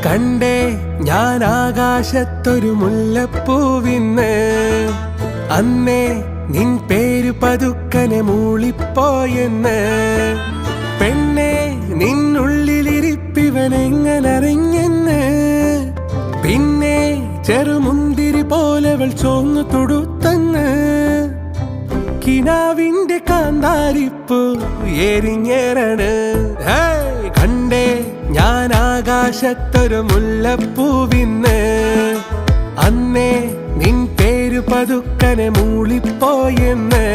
കണ്ടേ ഞാൻ ആകാശത്തൊരു മുല്ലപ്പൂവിന്ന്, അന്നേ നിൻ പേര് പതുക്കനെ മൂളിപ്പോയെന്ന്. പെണ്ണെ നിന്നുള്ളിലിരിപ്പിവനെങ്ങനറിഞ്ഞെന്ന്, പിന്നെ ചെറുമുന്തിരി പോലവൾ ചോന്നു തൊടുത്തന്ന്. കിനാവിന്റെ കാന്താരിപ്പൂ എരിഞ്ഞേറാണ്. കണ്ടേ ഞാൻ ആകാശത്തൊരു മുല്ലപ്പൂവിന്ന്, അന്നേ നിൻ പേര് പതുക്കനെ മൂളിപ്പോയെന്ന്.